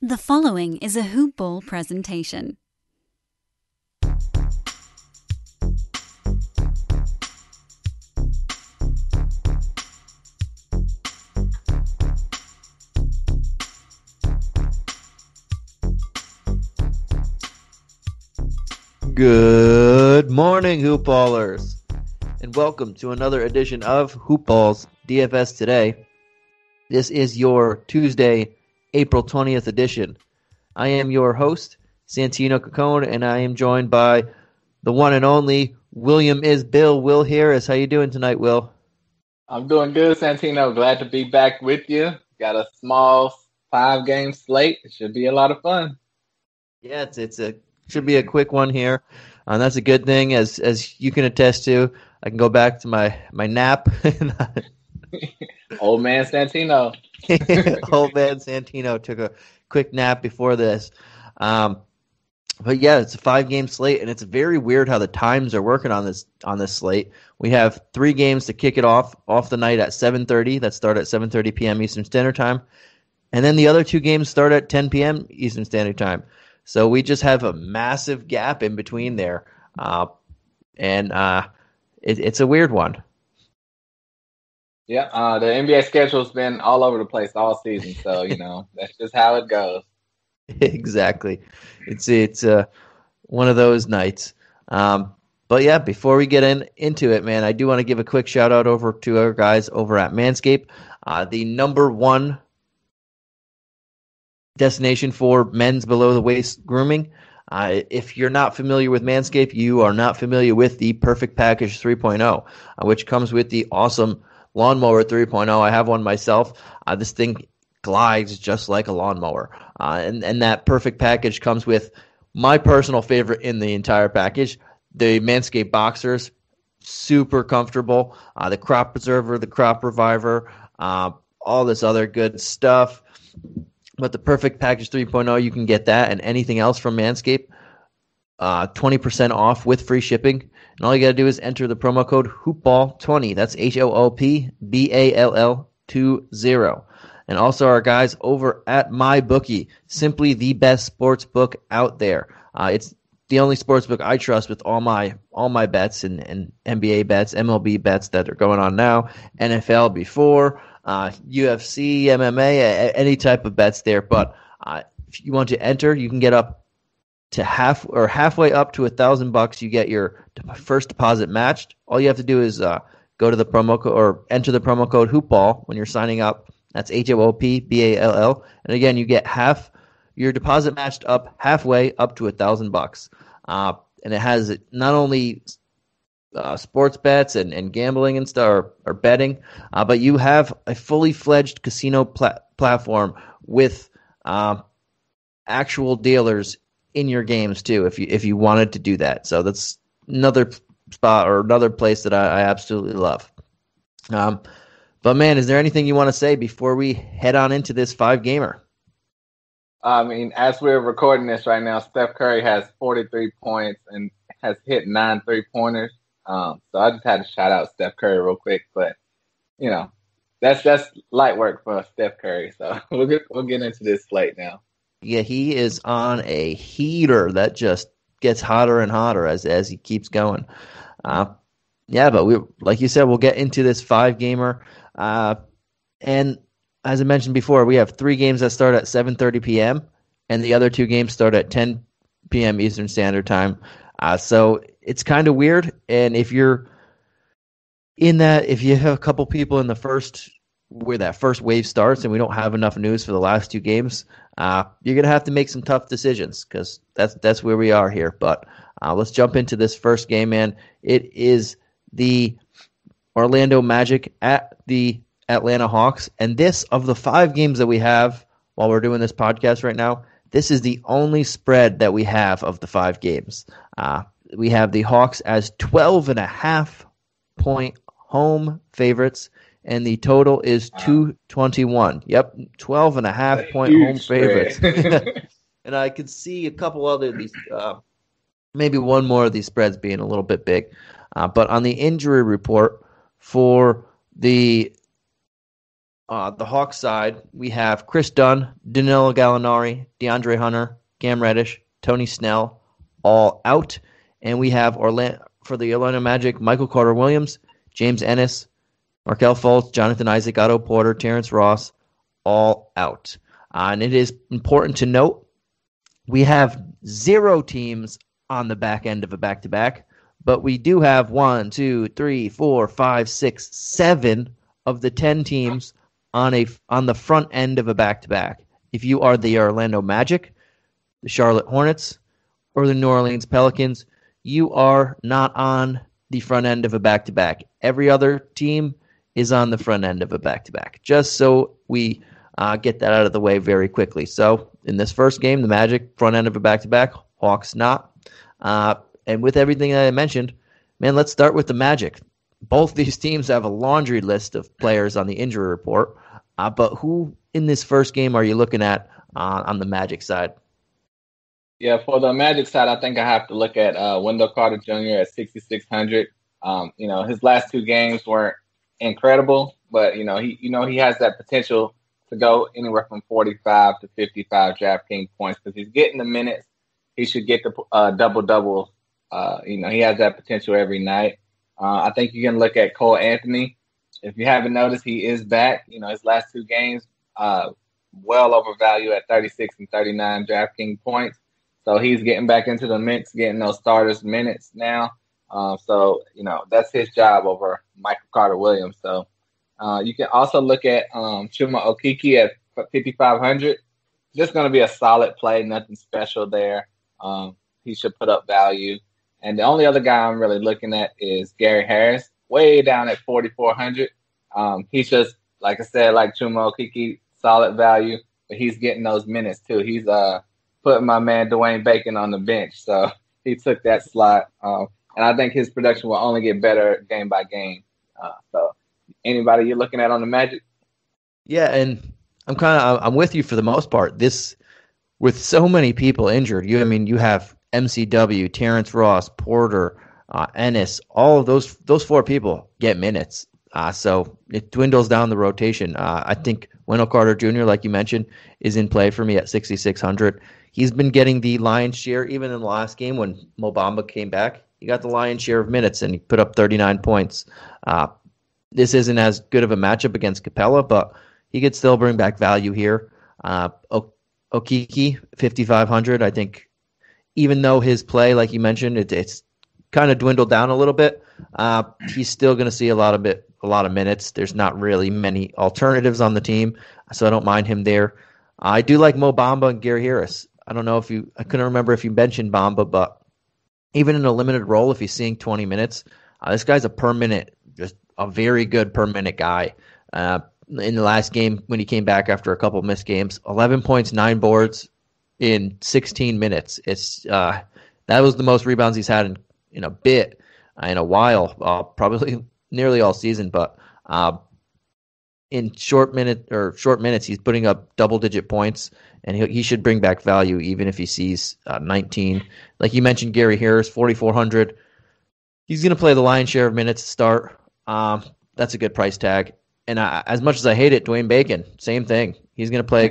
The following is a Hoop Ball presentation. Good morning, Hoop Ballers, and welcome to another edition of Hoop Ball's DFS Today. This is your Tuesday, April 20th edition. I am your host, Santino Will, and I am joined by the one and only William is Bill. Will Harris. How you doing tonight, Will? I'm doing good, Santino. Glad to be back with you. Got a small 5-game slate. It should be a lot of fun. Yeah, should be a quick one here. That's a good thing, as you can attest to. I can go back to my nap. Old man Santino. Old man Santino took a quick nap before this. But yeah, it's a 5-game slate, and it's very weird how the times are working on this slate. We have 3 games to kick it off the night at 7:30. That start at 7:30 p.m. Eastern Standard Time, and then the other 2 games start at 10 p.m. Eastern Standard Time. So we just have a massive gap in between there, and it's a weird one. Yeah, the NBA schedule's been all over the place all season, so that's just how it goes. Exactly, it's one of those nights. But yeah, before we get into it, man, I do want to give a quick shout out over to our guys over at Manscaped, the number one destination for men's below the waist grooming. If you're not familiar with Manscaped, you are not familiar with the Perfect Package 3.0, which comes with the awesome Lawnmower 3.0. I have one myself. This thing glides just like a lawnmower. And that Perfect Package comes with my personal favorite in the entire package, the Manscaped Boxers. Super comfortable. The Crop Preserver, the Crop Reviver, all this other good stuff. But the Perfect Package 3.0, you can get that and anything else from Manscaped, 20% off with free shipping. And all you got to do is enter the promo code HoopBall20. That's HOOPBALL20. And also our guys over at MyBookie, simply the best sports book out there. It's the only sports book I trust with all my bets and NBA bets, MLB bets that are going on now, NFL before. UFC, MMA, any type of bets there. But if you want to enter, you can get up to halfway up to $1,000. You get your first deposit matched. All you have to do is go to the promo code or enter the promo code HoopBall when you're signing up. That's HOOPBALL. And again, you get half your deposit matched up halfway up to $1,000. And it has not only sports bets and gambling and stuff or betting, but you have a fully fledged casino platform with actual dealers in your games too, if you wanted to do that. So that's another spot or another place that I absolutely love. But man, is there anything you want to say before we head on into this 5-gamer? I mean, as we're recording this right now, Steph Curry has 43 points and has hit 9 3-pointers. So I just had to shout out Steph Curry real quick, but that's light work for Steph Curry. So we'll get into this slate now. Yeah, he is on a heater that just gets hotter and hotter as he keeps going. Yeah, but like you said, we'll get into this 5-gamer. And as I mentioned before, we have 3 games that start at 7:30 p.m. and the other 2 games start at 10 p.m. Eastern Standard Time. So it's kind of weird. And if you're in that, if you have a couple people in where that first wave starts and we don't have enough news for the last 2 games, you're going to have to make some tough decisions because that's where we are here. But let's jump into this first game, man. It is the Orlando Magic at the Atlanta Hawks. And this, of the 5 games that we have while we're doing this podcast right now, this is the only spread that we have of the 5 games. We have the Hawks as 12.5-point home favorites, and the total is 221. Yep, 12.5-point home favorites. And I could see a couple other of these, maybe one more of these spreads being a little bit big. But on the injury report for the the Hawks side, we have Chris Dunn, Danilo Gallinari, DeAndre Hunter, Cam Reddish, Tony Snell, all out. And we have for the Orlando Magic, Michael Carter-Williams, James Ennis, Markelle Fultz, Jonathan Isaac, Otto Porter, Terrence Ross, all out. And it is important to note, we have 0 teams on the back end of a back-to-back, but we do have 1, 2, 3, 4, 5, 6, 7 of the 10 teams on the front end of a back-to-back. If you are the Orlando Magic, the Charlotte Hornets, or the New Orleans Pelicans, you are not on the front end of a back-to-back. Every other team is on the front end of a back-to-back, just so we get that out of the way very quickly. So in this first game, the Magic, front end of a back-to-back, Hawks not. And with everything that I mentioned, man, let's start with the Magic. Both these teams have a laundry list of players on the injury report, but who in this first game are you looking at on the Magic side? Yeah, for the Magic side, I think I have to look at Wendell Carter Jr. at 6,600. His last 2 games weren't incredible, but he has that potential to go anywhere from 45 to 55 DraftKings points because he's getting the minutes. He should get the double-double. He has that potential every night. I think you can look at Cole Anthony. If you haven't noticed, he is back. His last 2 games, well over value at 36 and 39 DraftKings points. So he's getting back into the mix, getting those starters minutes now. That's his job over Michael Carter-Williams. So you can also look at Chuma Okeke at 5,500. Just going to be a solid play, nothing special there. He should put up value. And the only other guy I'm really looking at is Gary Harris, way down at 4,400. He's just, like I said, like Chuma Okeke, solid value, but he's getting those minutes too. He's putting my man Dwayne Bacon on the bench, so he took that slot. And I think his production will only get better game by game. So anybody you're looking at on the Magic? Yeah, and I'm with you for the most part. This, with so many people injured, you have MCW, Terrence Ross, Porter, Ennis, all of those 4 people get minutes. So it dwindles down the rotation. I think Wendell Carter Jr., like you mentioned, is in play for me at 6,600. He's been getting the lion's share, even in the last game when Mo Bamba came back. He got the lion's share of minutes, and he put up 39 points. This isn't as good of a matchup against Capella, but he could still bring back value here. Okeke, 5,500. I think even though his play, like you mentioned, it's kind of dwindled down a little bit, he's still going to see a lot of minutes. There's not really many alternatives on the team, so I don't mind him there. I do like Mo Bamba and Gary Harris. I couldn't remember if you mentioned Bamba, but even in a limited role, if he's seeing 20 minutes, this guy's just a very good per minute guy. In the last game, when he came back after a couple of missed games, 11 points, 9 boards in 16 minutes. That was the most rebounds he's had in a while, probably nearly all season. But in short minutes, he's putting up double-digit points, and he should bring back value even if he sees 19. Like you mentioned, Gary Harris, 4,400. He's going to play the lion's share of minutes to start. That's a good price tag. And as much as I hate it, Dwayne Bacon, same thing. He's going to play a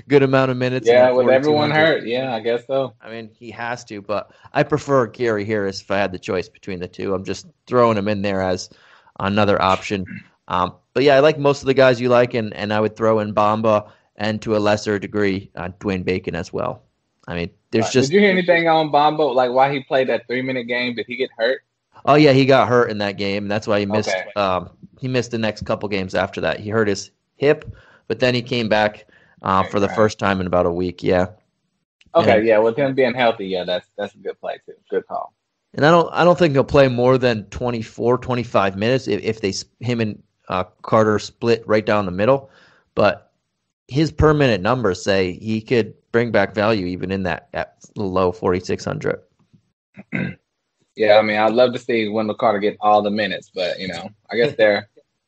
good amount of minutes. Yeah, with everyone hurt. Yeah, I guess so. I mean, he has to, but I prefer Gary Harris if I had the choice between the two. I'm just throwing him in there as another option. But yeah, I like most of the guys you like, and I would throw in Bamba and to a lesser degree Dwayne Bacon as well. I mean, there's just. Did you hear anything on Bamba? Like why he played that 3-minute game? Did he get hurt? Oh yeah, he got hurt in that game. That's why he missed. Okay. He missed the next couple games after that. He hurt his hip, but then he came back for the first time in about a week. Yeah. Okay. Yeah. With him being healthy, yeah, that's a good play too. Good call. And I don't think he'll play more than 24, 25 minutes if him and Carter split right down the middle. But his per minute numbers say he could bring back value even in that at low 4,600. Yeah, I mean, I'd love to see Wendell Carter get all the minutes, but I guess they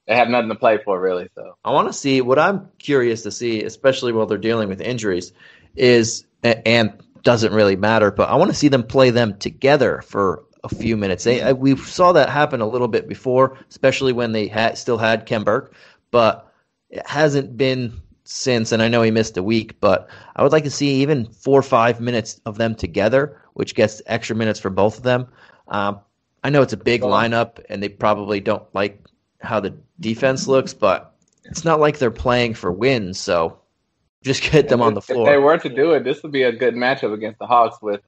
have nothing to play for really. So I want to see what I'm curious to see, especially while they're dealing with injuries, is and doesn't really matter, but I want to see them play them together for a few minutes. We saw that happen a little bit before, especially when they still had Kem Burke, but It hasn't been since, and I know he missed a week, but I would like to see even 4 or 5 minutes of them together, which gets extra minutes for both of them. I know it's a big lineup, and they probably don't like how the defense looks, but it's not like they're playing for wins, so just get them on the floor. If they were to do it, this would be a good matchup against the Hawks with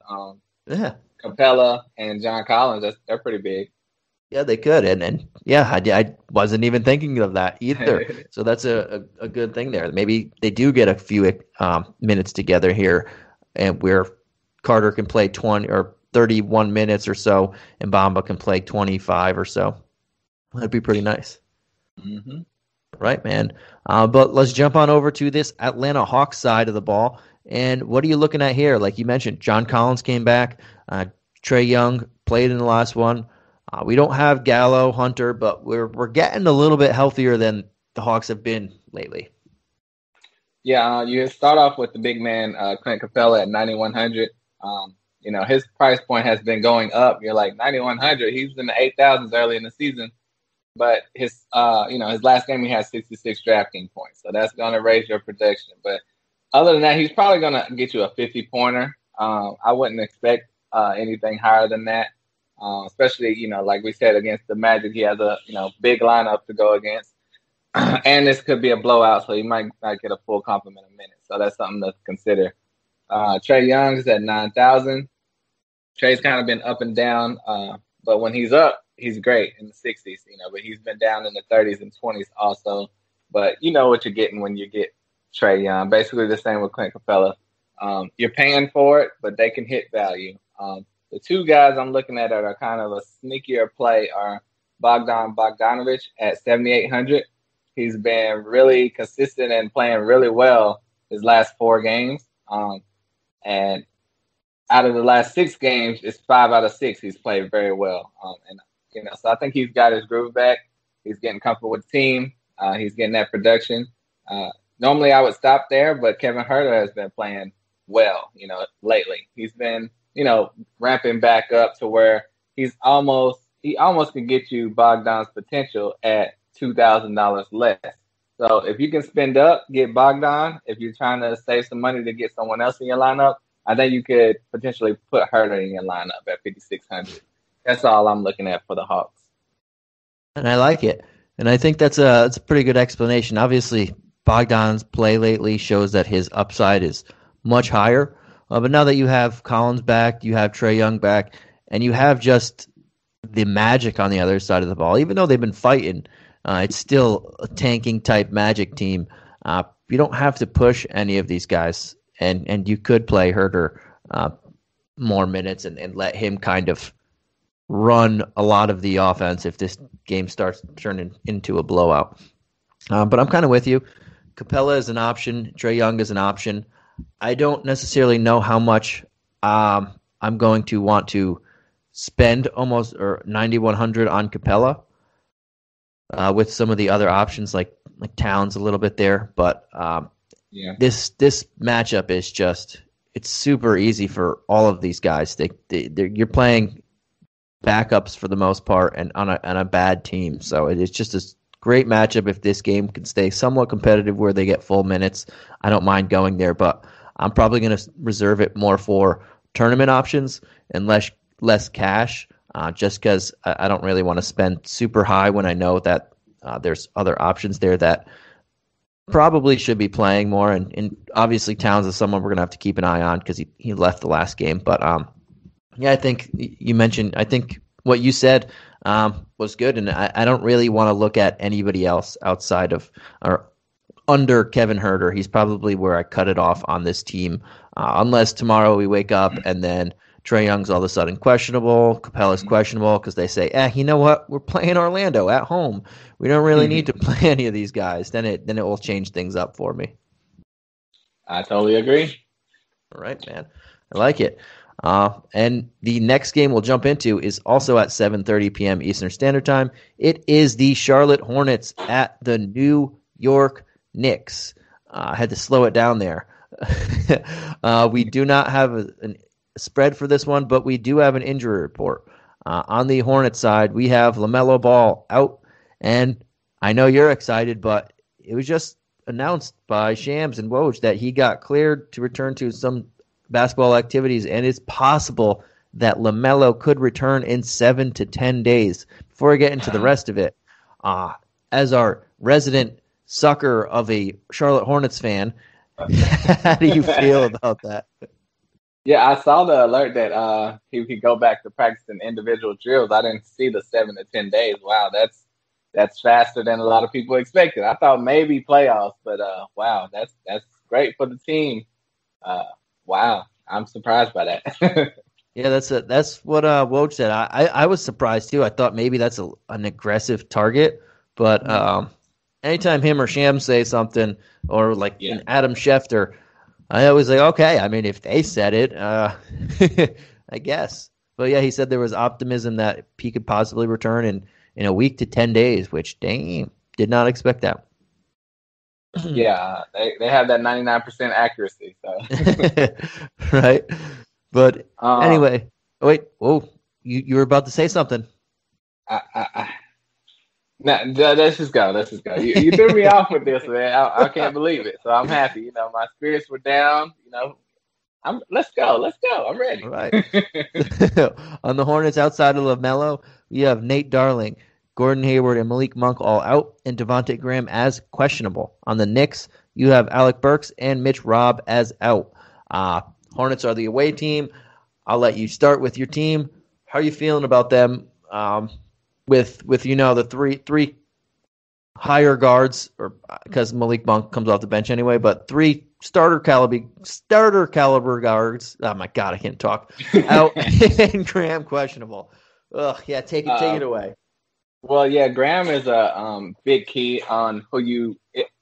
Capella and John Collins. They're pretty big. Yeah, they could, and I wasn't even thinking of that either. So that's a good thing there. Maybe they do get a few minutes together here, and where Carter can play 20 or 31 minutes or so, and Bamba can play 25 or so. That'd be pretty nice. Mm-hmm. Right, man. But let's jump on over to this Atlanta Hawks side of the ball. And what are you looking at here? Like you mentioned, John Collins came back. Trey Young played in the last one. We don't have Gallo, Hunter, but we're getting a little bit healthier than the Hawks have been lately. Yeah, you start off with the big man, Clint Capella at 9,100. His price point has been going up. You're like 9,100. He's in the 8,000s early in the season, but his last game he had 66 DraftKings points, so that's going to raise your production. But other than that, he's probably going to get you a 50-pointer. I wouldn't expect anything higher than that. Especially, like we said, against the Magic, he has a, big lineup to go against. And this could be a blowout, so he might not get a full complement of minutes. So that's something to consider. Trey Young is at 9,000. Trey's kind of been up and down, but when he's up, he's great in the 60s, but he's been down in the 30s and 20s also. But you know what you're getting when you get Trey Young. Basically the same with Clint Capella. You're paying for it, but they can hit value. The two guys I'm looking at that are kind of a sneakier play are Bogdan Bogdanovic at 7,800. He's been really consistent and playing really well his last 4 games. And out of the last 6 games, it's 5 out of 6 he's played very well. So I think he's got his groove back. He's getting comfortable with the team. He's getting that production. Normally I would stop there, but Kevin Huerter has been playing well, lately. He's been ramping back up to where he almost can get you Bogdan's potential at $2,000 less. So if you can spend up, get Bogdan. If you're trying to save some money to get someone else in your lineup, I think you could potentially put Huerter in your lineup at 5,600. That's all I'm looking at for the Hawks. And I like it. And I think that's a pretty good explanation. Obviously, Bogdan's play lately shows that his upside is much higher. But now that you have Collins back, you have Trey Young back, and you have just the Magic on the other side of the ball, even though they've been fighting, it's still a tanking type Magic team. You don't have to push any of these guys, and you could play Huerter more minutes and let him kind of run a lot of the offense if this game starts turning into a blowout. But I'm kind of with you. Capella is an option. Trey Young is an option. I don't necessarily know how much I'm going to want to spend almost or 9,100 on Capella with some of the other options like Towns a little bit there. But this matchup is it's super easy for all of these guys. You're playing backups for the most part and on a bad team, so it's just a great matchup. If this game can stay somewhat competitive where they get full minutes, I don't mind going there, but I'm probably going to reserve it more for tournament options and less cash, just because I don't really want to spend super high when I know that there's other options there that probably should be playing more. And obviously Towns is someone we're going to have to keep an eye on because he left the last game. But I think you mentioned, I think what you said was good, and I don't really want to look at anybody else outside of or under Kevin Huerter. He's probably where I cut it off on this team, unless tomorrow we wake up and then Trey Young's all of a sudden questionable, Capella's questionable because they say, you know what, we're playing Orlando at home. We don't really need to play any of these guys. Then it will change things up for me. I totally agree. All right, man. I like it. And the next game we'll jump into is also at 7:30 p.m. Eastern Standard Time. It is the Charlotte Hornets at the New York Knicks. I had to slow it down there. We do not have a spread for this one, but we do have an injury report. On the Hornets side, we have LaMelo Ball out, and I know you're excited, but it was just announced by Shams and Woj that he got cleared to return to some basketball activities, and it's possible that LaMelo could return in 7 to 10 days. Before I get into the rest of it, as our resident sucker of a Charlotte Hornets fan, how do you feel about that? Yeah, I saw the alert that he could go back to practicing individual drills. I didn't see the 7 to 10 days. Wow, that's faster than a lot of people expected. I thought maybe playoffs, but wow, that's great for the team. Wow, I'm surprised by that. Yeah, that's what Woj said. I was surprised too. I thought maybe that's an aggressive target, but anytime him or Sham say something, or like an Adam Schefter, I always like, okay. I mean, if they said it, I guess. But yeah, he said there was optimism that he could possibly return in a week to 10 days, which dang, did not expect that. Yeah, they have that 99% accuracy. So. Right. But anyway, wait, whoa, you were about to say something. No, let's just go. You threw me off with this, man. I can't believe it. So I'm happy. You know, my spirits were down. You know, let's go. I'm ready. All right. On the Hornets, outside of LaMelo, we have Nate Darling, Gordon Hayward, and Malik Monk all out, and Devontae Graham as questionable. On the Knicks, you have Alec Burks and Mitch Robb as out. Hornets are the away team. I'll let you start with your team. How are you feeling about them? With the three higher guards, or because Malik Monk comes off the bench anyway, but 3 starter caliber guards. Oh my God, I can't talk. Out and Graham questionable. Ugh, yeah, take it away. Well, yeah, Graham is a big key on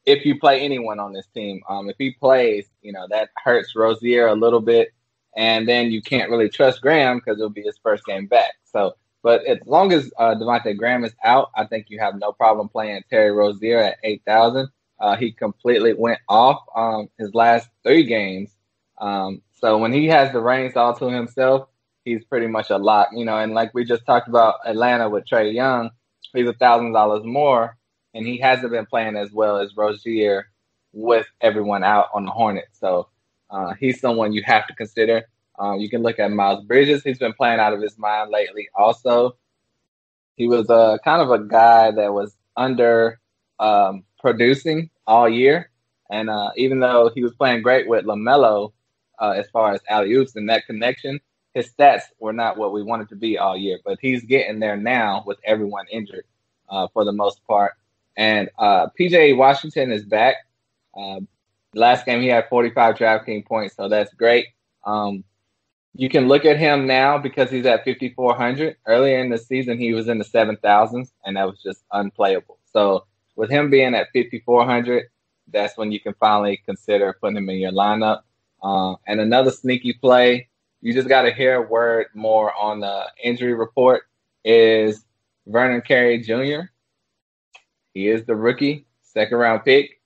if you play anyone on this team. If he plays, that hurts Rozier a little bit, and then you can't really trust Graham because it'll be his first game back. So, but as long as Devontae Graham is out, I think you have no problem playing Terry Rozier at 8,000. He completely went off his last 3 games. So when he has the reins all to himself, he's pretty much a lock. And like we just talked about Atlanta with Trey Young, he's $1,000 more, and he hasn't been playing as well as Rozier with everyone out on the Hornets. So he's someone you have to consider. You can look at Miles Bridges. He's been playing out of his mind lately also. He was kind of a guy that was under producing all year. And even though he was playing great with LaMelo as far as alley-oops and that connection, his stats were not what we wanted to be all year. But he's getting there now with everyone injured for the most part. And P.J. Washington is back. Last game he had 45 DraftKings points, so that's great. You can look at him now because he's at 5,400. Earlier in the season, he was in the 7,000s, and that was just unplayable. So with him being at 5,400, that's when you can finally consider putting him in your lineup. And another sneaky play, you just got to hear a word more on the injury report, is Vernon Carey Jr. He is the rookie, 2nd-round pick.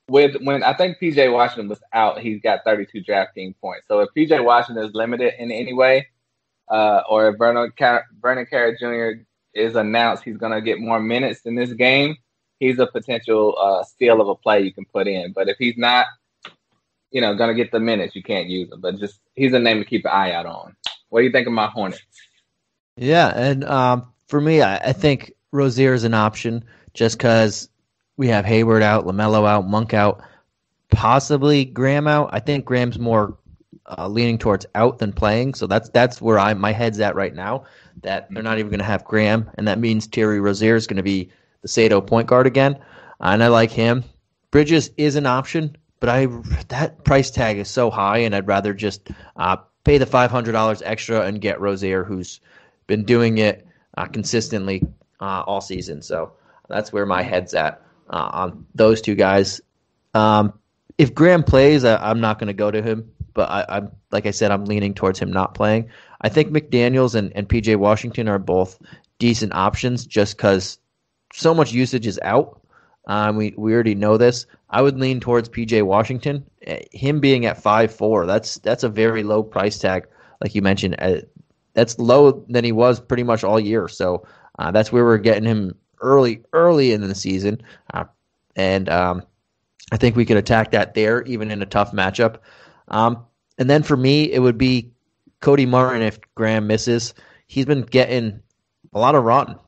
When I think P.J. Washington was out, he's got 32 DraftKings points. So if P.J. Washington is limited in any way, or if Vernon Carey Jr. is announced he's going to get more minutes in this game, he's a potential steal of a play you can put in. But if he's not, going to get the minutes, you can't use him. But just he's a name to keep an eye out on. What do you think of my Hornets? Yeah, and for me, I think Rozier is an option just because we have Hayward out, LaMelo out, Monk out, possibly Graham out. I think Graham's more leaning towards out than playing, so that's where my head's at right now, that they're not even going to have Graham, and that means Terry Rozier is going to be the Sato point guard again, and I like him. Bridges is an option, but that price tag is so high, and I'd rather just pay the $500 extra and get Rozier, who's been doing it consistently all season. So that's where my head's at on those 2 guys. If Graham plays, I'm not going to go to him, but I'm like I said, I'm leaning towards him not playing. I think McDaniels and P.J. Washington are both decent options just because so much usage is out. We already know this. I would lean towards P.J. Washington. Him being at 5'4", that's a very low price tag, like you mentioned. That's lower than he was pretty much all year. So that's where we're getting him early in the season. and I think we could attack that there, even in a tough matchup. And then for me, it would be Cody Martin if Graham misses. He's been getting a lot of run.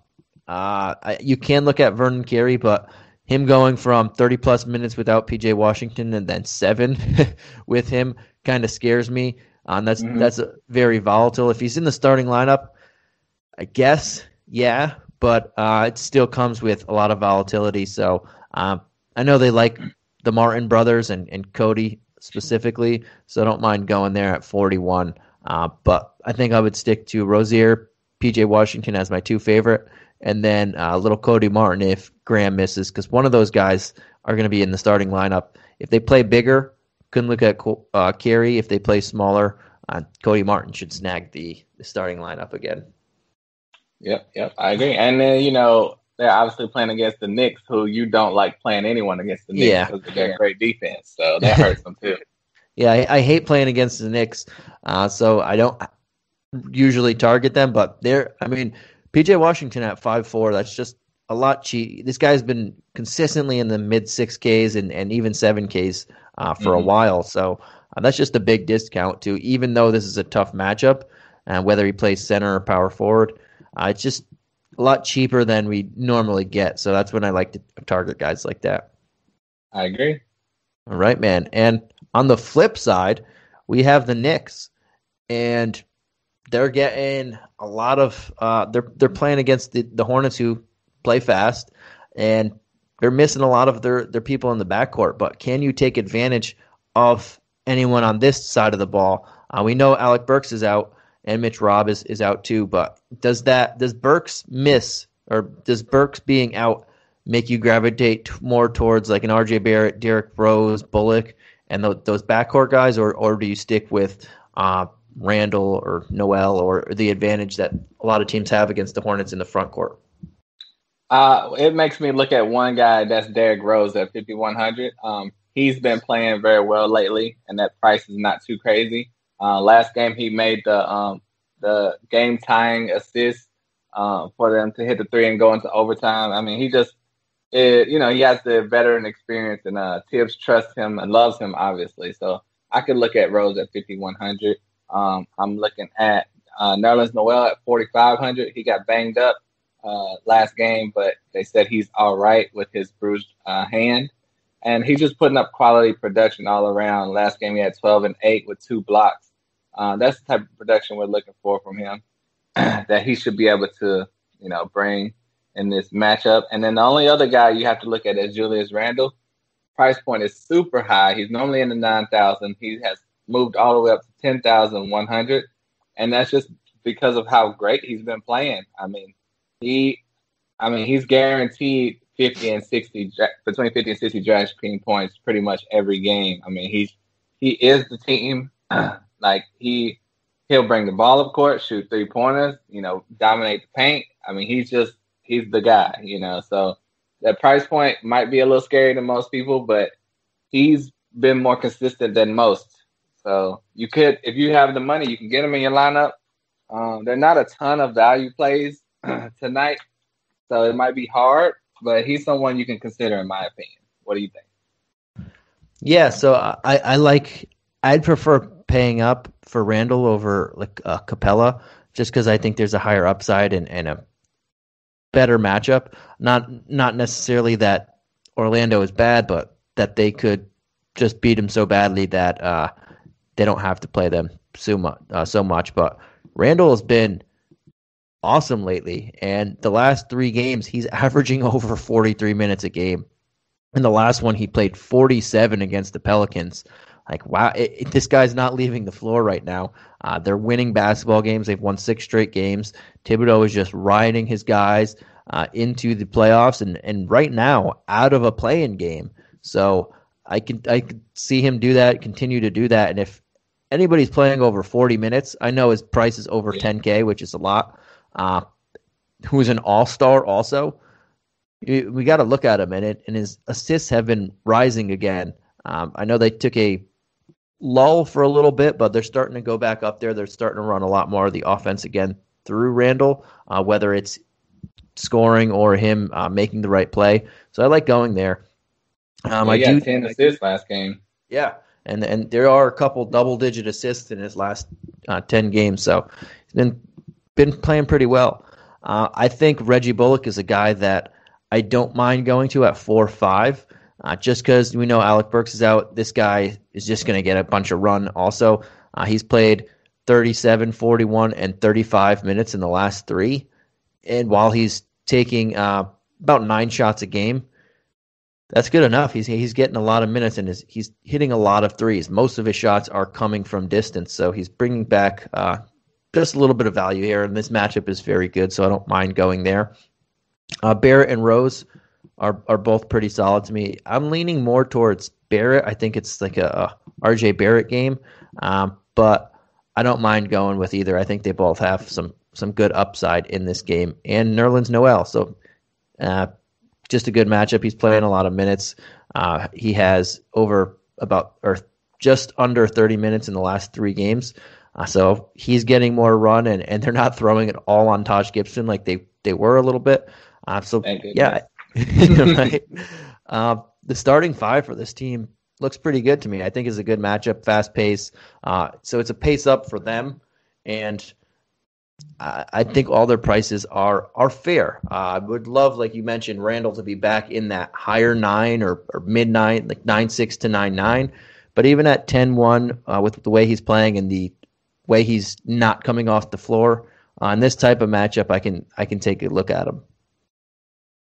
You can look at Vernon Carey, but him going from 30-plus minutes without P.J. Washington and then 7 with him kind of scares me. That's very volatile. If he's in the starting lineup, I guess, yeah, but it still comes with a lot of volatility. So I know they like the Martin brothers and Cody specifically, so I don't mind going there at 41. But I think I would stick to Rozier, P.J. Washington as my 2 favorite, and then little Cody Martin if Graham misses, because one of those guys are going to be in the starting lineup. If they play bigger, couldn't look at Carey. If they play smaller, Cody Martin should snag the starting lineup again. Yep, I agree. And then, they're obviously playing against the Knicks, who you don't like playing anyone against the Knicks because of their great defense. So that hurts them too. Yeah, I hate playing against the Knicks, so I don't usually target them. But P.J. Washington at 5'4", that's just a lot cheap. This guy's been consistently in the mid 6Ks and even 7Ks for a while. So that's just a big discount too, even though this is a tough matchup, whether he plays center or power forward. It's just a lot cheaper than we normally get. So that's when I like to target guys like that. I agree. All right, man. And on the flip side, we have the Knicks, and they're getting a lot of they're playing against the Hornets, who play fast, and they're missing a lot of their people in the backcourt. But can you take advantage of anyone on this side of the ball? We know Alec Burks is out, and Mitch Robb is out too. But does Burks miss, or does Burks being out make you gravitate more towards like an RJ Barrett, Derrick Rose, Bullock, and those backcourt guys, or do you stick with Randall or Noel, or the advantage that a lot of teams have against the Hornets in the front court? It makes me look at one guy, that's Derrick Rose at 5,100. He's been playing very well lately, and that price is not too crazy. Last game he made the game tying assist for them to hit the 3 and go into overtime. I mean, he has the veteran experience, and Tibbs trusts him and loves him, obviously. So I could look at Rose at 5,100. I'm looking at Nerlens Noel at 4,500. He got banged up last game, but they said he's all right with his bruised hand. And he's just putting up quality production all around. Last game he had 12 and 8 with 2 blocks. That's the type of production we're looking for from him that he should be able to, bring in this matchup. And then the only other guy you have to look at is Julius Randle. Price point is super high. He's normally in the 9,000. He has moved all the way up to 10,100. And that's just because of how great he's been playing. He's guaranteed 50 and 60, between 50 and 60 draft screen points pretty much every game. I mean, he is the team. He'll bring the ball up court, shoot 3-pointers, dominate the paint. I mean, he's the guy, so that price point might be a little scary to most people, but he's been more consistent than most. So if you have the money, you can get him in your lineup. There are not a ton of value plays tonight, so it might be hard, but he's someone you can consider, in my opinion. What do you think? Yeah, so I'd prefer paying up for Randall over Capella, just because I think there's a higher upside and a better matchup. Not necessarily that Orlando is bad, but that they could just beat him so badly that they don't have to play them so much. But Randall has been awesome lately, and the last 3 games he's averaging over 43 minutes a game. In the last one, he played 47 against the Pelicans. Wow, this guy's not leaving the floor right now. They're winning basketball games. They've won 6 straight games. Thibodeau is just riding his guys into the playoffs, and right now out of a play-in game. So I could see him do that, continue to do that. And if anybody's playing over 40 minutes, I know his price is over 10K, which is a lot. Who's an all-star also? We got to look at him, and his assists have been rising again. I know they took a lull for a little bit, but they're starting to go back up there. They're starting to run a lot more of the offense again through Randall, whether it's scoring or him making the right play. So I like going there. He got 10 assists last game. Yeah, and there are a couple double-digit assists in his last 10 games, so he's been playing pretty well. I think Reggie Bullock is a guy that I don't mind going to at 4-5, just because we know Alec Burks is out. This guy is just going to get a bunch of run also. He's played 37, 41, and 35 minutes in the last 3, and while he's taking about 9 shots a game, that's good enough. He's getting a lot of minutes, and he's hitting a lot of threes. Most of his shots are coming from distance, so he's bringing back just a little bit of value here, and this matchup is very good, so I don't mind going there. Barrett and Rose are both pretty solid to me. I'm leaning more towards Barrett. I think it's like a RJ Barrett game, but I don't mind going with either. I think they both have some good upside in this game, and Nerlens Noel, so just a good matchup. He's playing a lot of minutes. He has just under 30 minutes in the last 3 games. So he's getting more run, and they're not throwing it all on Taj Gibson like they were a little bit. Yeah, right. The starting 5 for this team looks pretty good to me. I think it's a good matchup, fast pace. So it's a pace up for them, and I think all their prices are fair. I would love, like you mentioned, Randall to be back in that higher 9 or mid 9, like 9.6 to 9.9. But even at 10-1, with the way he's playing and the way he's not coming off the floor on this type of matchup, I can take a look at him.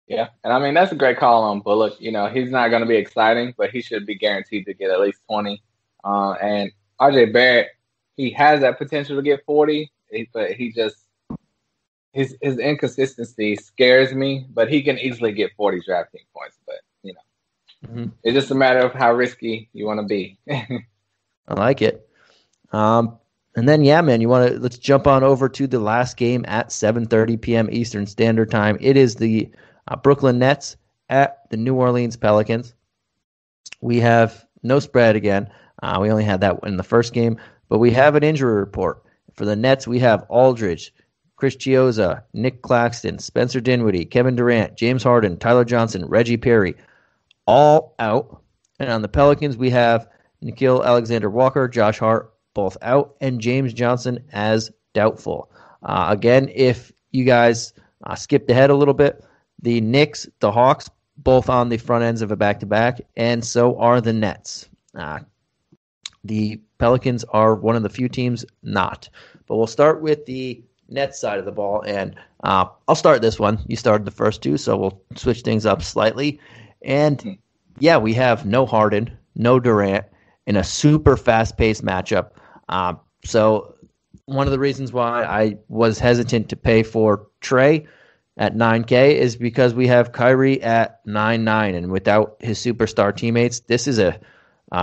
Yeah, and I mean that's a great call on Bullock. He's not going to be exciting, but he should be guaranteed to get at least 20. And RJ Barrett, he has that potential to get 40. But his inconsistency scares me. But he can easily get 40 DraftKings points. But It's just a matter of how risky you want to be. I like it. And then man, let's jump on over to the last game at 7:30 p.m. Eastern Standard Time. It is the Brooklyn Nets at the New Orleans Pelicans. We have no spread again. We only had that in the first game, but we have an injury report. For the Nets, we have Aldridge, Chris Chiozza, Nick Claxton, Spencer Dinwiddie, Kevin Durant, James Harden, Tyler Johnson, Reggie Perry, all out. And on the Pelicans, we have Nickeil Alexander-Walker, Josh Hart, both out, and James Johnson as doubtful. Again, if you guys skipped ahead a little bit, the Knicks, the Hawks, both on the front ends of a back-to-back, and so are the Nets. The Pelicans are one of the few teams not. But we'll start with the Nets side of the ball, and I'll start this one. You started the first 2, so we'll switch things up slightly. And, we have no Harden, no Durant, in a super fast-paced matchup. So one of the reasons why I was hesitant to pay for Trey at 9K is because we have Kyrie at 9.9, and without his superstar teammates, this is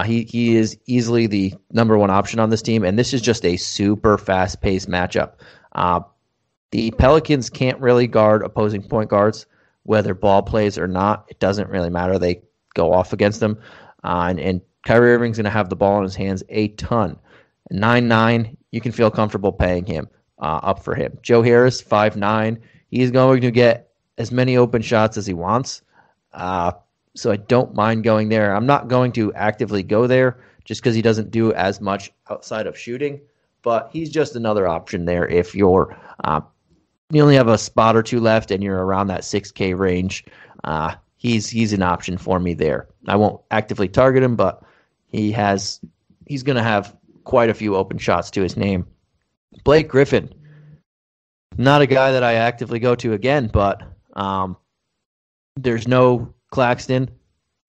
he is easily the number 1 option on this team, and this is just a super fast-paced matchup. The Pelicans can't really guard opposing point guards, whether ball plays or not. It doesn't really matter. They go off against them, and Kyrie Irving's going to have the ball in his hands a ton. 9.9, you can feel comfortable paying him up for him. Joe Harris, 5'9", he's going to get as many open shots as he wants. So I don't mind going there. I'm not going to actively go there just because he doesn't do as much outside of shooting, but he's just another option there if you only have a spot or 2 left and you're around that 6K range. He's an option for me there. I won't actively target him, but he's going to have quite a few open shots to his name. Blake Griffin, not a guy that I actively go to again, but there's no Claxton,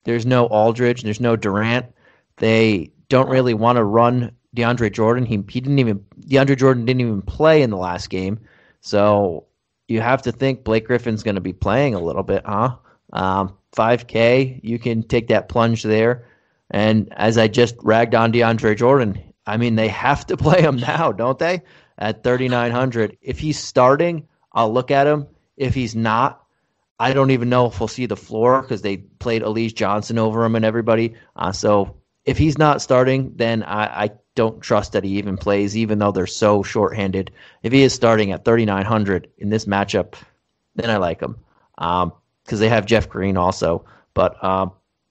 there's no Aldridge, there's no Durant. They don't really want to run DeAndre Jordan. DeAndre Jordan didn't even play in the last game, so you have to think Blake Griffin's going to be playing a little bit, huh? 5K, you can take that plunge there. And as I just ragged on DeAndre Jordan, I mean they have to play him now, don't they? At 3,900, if he's starting, I'll look at him. If he's not, I don't even know if we'll see the floor because they played Elise Johnson over him and everybody. So if he's not starting, then I don't trust that he even plays, even though they're so shorthanded. If he is starting at 3,900 in this matchup, then I like him because they have Jeff Green also. But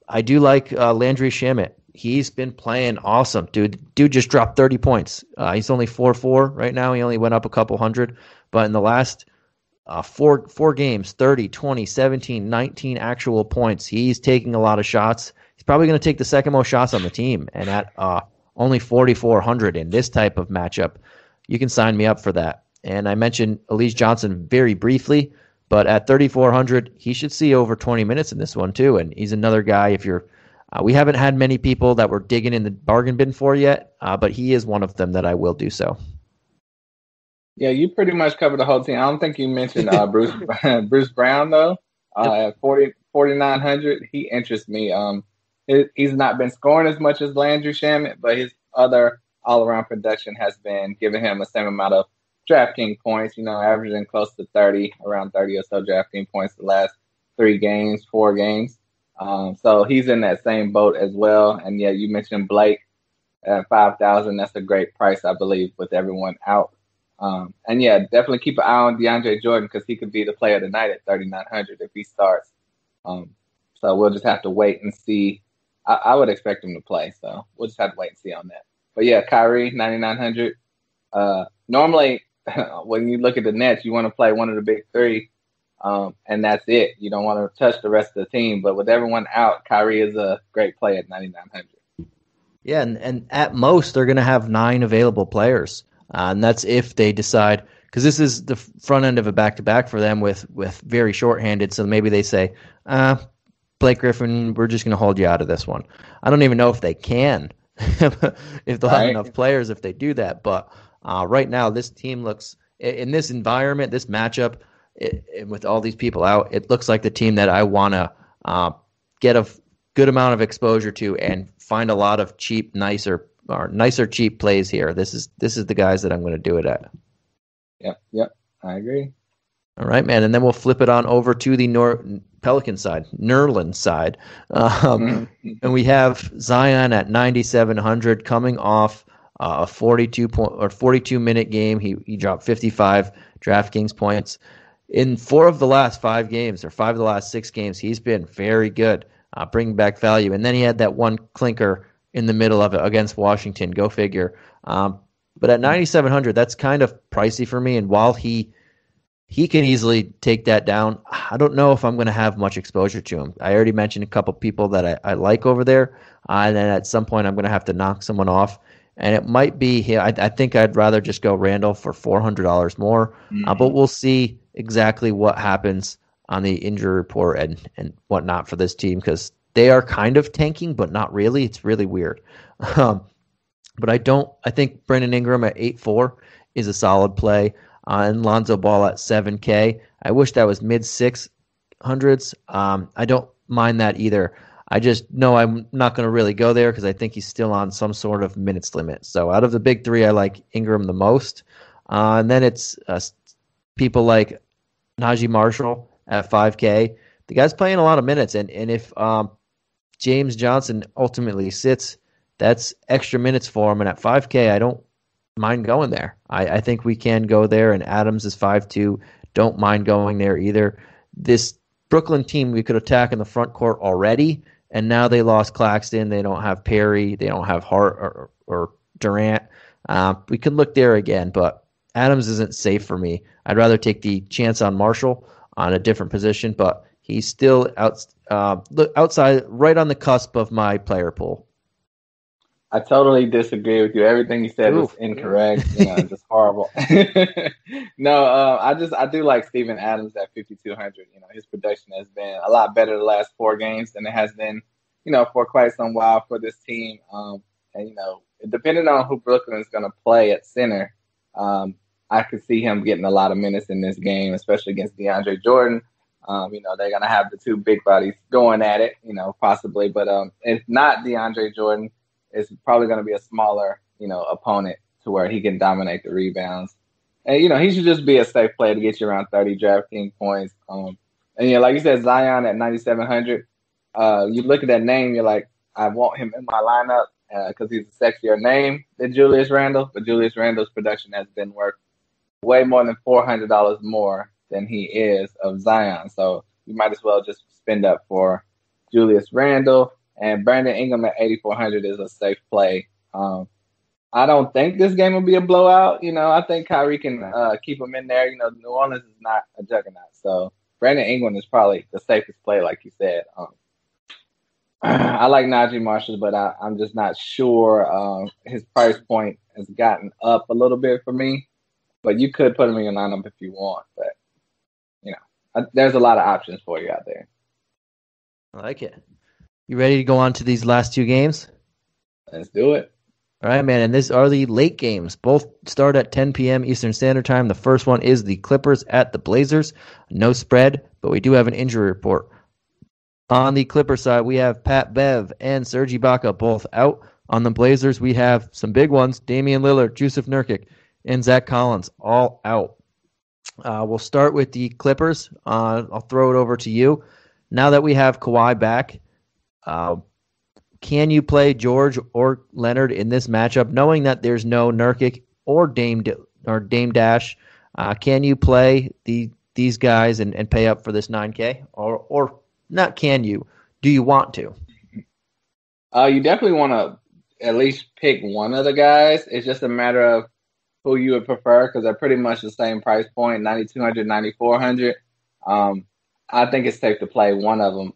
I do like Landry Shaman. He's been playing awesome, dude. Dude just dropped 30 points. He's only 4-4 right now. He only went up a couple hundred, but in the last four games, 30, 20, 17, 19 actual points. He's taking a lot of shots. He's probably going to take the second most shots on the team, and at only 4,400 in this type of matchup, you can sign me up for that. And I mentioned Elijah Johnson very briefly, but at 3,400, he should see over 20 minutes in this one too. And he's another guy. If you're, we haven't had many people that we're digging in the bargain bin for yet, but he is one of them that I will do so. Yeah, you pretty much covered the whole team. I don't think you mentioned Bruce Brown though. At 4,900, he interests me. He's not been scoring as much as Landry Shaman, but his other all-around production has been giving him the same amount of DraftKings points, averaging close to 30, around 30 or so DraftKings points the last 4 games. So he's in that same boat as well. And yeah, you mentioned Blake at 5,000. That's a great price, I believe, with everyone out. And yeah, definitely keep an eye on DeAndre Jordan because he could be the player tonight at 3,900 if he starts. So we'll just have to wait and see. I would expect him to play, so we'll just have to wait and see on that. But yeah, Kyrie, 9,900. Normally, when you look at the Nets, you want to play one of the big three, and that's it. You don't want to touch the rest of the team. But with everyone out, Kyrie is a great play at 9,900. Yeah, and at most, they're going to have 9 available players. And that's if they decide, because this is the front end of a back-to-back for them with very shorthanded. So maybe they say, Blake Griffin, we're just going to hold you out of this one. I don't even know if they can, if they'll have enough players if they do that. But right now, this team looks, in this environment, this matchup, with all these people out, it looks like the team that I want to get a good amount of exposure to and find a lot of cheap, nicer cheap plays here. This is the guys that I'm going to do it at. Yep, I agree. All right, man, and then we'll flip it on over to the Pelican side, Nerlens side, and we have Zion at 9,700 coming off a 42-minute game. He dropped 55 DraftKings points in 4 of the last 5 games, or 5 of the last 6 games. He's been very good, bringing back value, and then he had that one clinker in the middle of it against Washington. Go figure. But at 9,700, that's kind of pricey for me. And while he can easily take that down, I don't know if I'm going to have much exposure to him. I already mentioned a couple people that I like over there. And then at some point, I'm going to have to knock someone off. And it might be, I think I'd rather just go Randall for $400 more. But we'll see exactly what happens on the injury report and whatnot for this team, because they are kind of tanking, but not really. It's really weird. But I think Brandon Ingram at 8.4 is a solid play. And Lonzo Ball at 7K. I wish that was mid-600s. I don't mind that either. I just know I'm not going to really go there because I think he's still on some sort of minutes limit. So out of the big 3, I like Ingram the most. And then it's people like Najee Marshall at 5K. The guy's playing a lot of minutes. And if James Johnson ultimately sits, that's extra minutes for him. And at 5K, I don't mind going there. I think we can go there, and Adams is 5'2". Don't mind going there either. This Brooklyn team, we could attack in the front court already, and now they lost Claxton. They don't have Perry. They don't have Hart or Durant. We can look there again, but Adams isn't safe for me. I'd rather take the chance on Marshall on a different position, but he's still outside, right on the cusp of my player pool. I totally disagree with you. Everything you said was incorrect. Just horrible. No, I do like Steven Adams at 5,200. His production has been a lot better the last 4 games than it has been, for quite some while for this team. And depending on who Brooklyn is going to play at center, I could see him getting a lot of minutes in this game, especially against DeAndre Jordan. They're going to have the 2 big bodies going at it, possibly. But if not DeAndre Jordan, it's probably going to be a smaller, opponent to where he can dominate the rebounds. And, he should just be a safe player to get you around 30 DraftKings points. And, like you said, Zion at 9,700, you look at that name, you're like, I want him in my lineup because he's a sexier name than Julius Randle. But Julius Randle's production has been worth way more than $400 more than he is of Zion. So you might as well just spend up for Julius Randle, and Brandon Ingram at 8,400 is a safe play. I don't think this game will be a blowout. I think Kyrie can keep him in there. New Orleans is not a juggernaut. So Brandon Ingram is probably the safest play, like you said. I like Najee Marshall, but I'm just not sure. His price point has gotten up a little bit for me. But you could put him in your lineup if you want. But, there's a lot of options for you out there. I like it. You ready to go on to these last two games? Let's do it. All right, man, and these are the late games. Both start at 10 p.m. Eastern Standard Time. The first one is the Clippers at the Blazers. No spread, but we do have an injury report. On the Clippers side, we have Pat Bev and Serge Ibaka both out. On the Blazers, we have some big ones, Damian Lillard, Jusuf Nurkic, and Zach Collins, all out. We'll start with the Clippers. I'll throw it over to you. Now that we have Kawhi back, can you play George or Leonard in this matchup, knowing that there's no Nurkic or Dame Dash? Can you play these guys and pay up for this 9K? Or not can you? Do you want to? You definitely want to at least pick one of the guys. It's just a matter of who you would prefer because they're pretty much the same price point, 9,200, 9,400. I think it's safe to play one of them.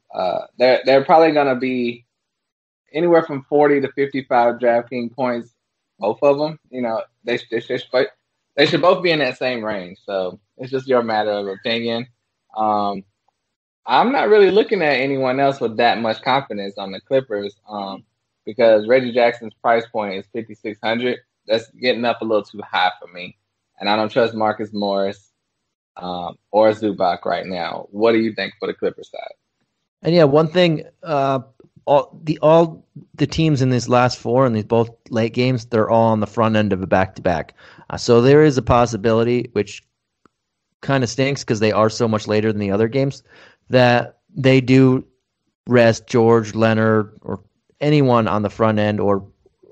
They're probably going to be anywhere from 40 to 55 DraftKings points, both of them. They should both be in that same range. So it's just your matter of opinion. I'm not really looking at anyone else with that much confidence on the Clippers because Reggie Jackson's price point is 5,600. That's getting up a little too high for me. And I don't trust Marcus Morris or Zubac right now. What do you think for the Clippers side? And yeah, one thing, all the teams in these last four and these both late games, they're all on the front end of a back-to-back. So there is a possibility, which kind of stinks because they are so much later than the other games, that they do rest George, Leonard, or anyone on the front end or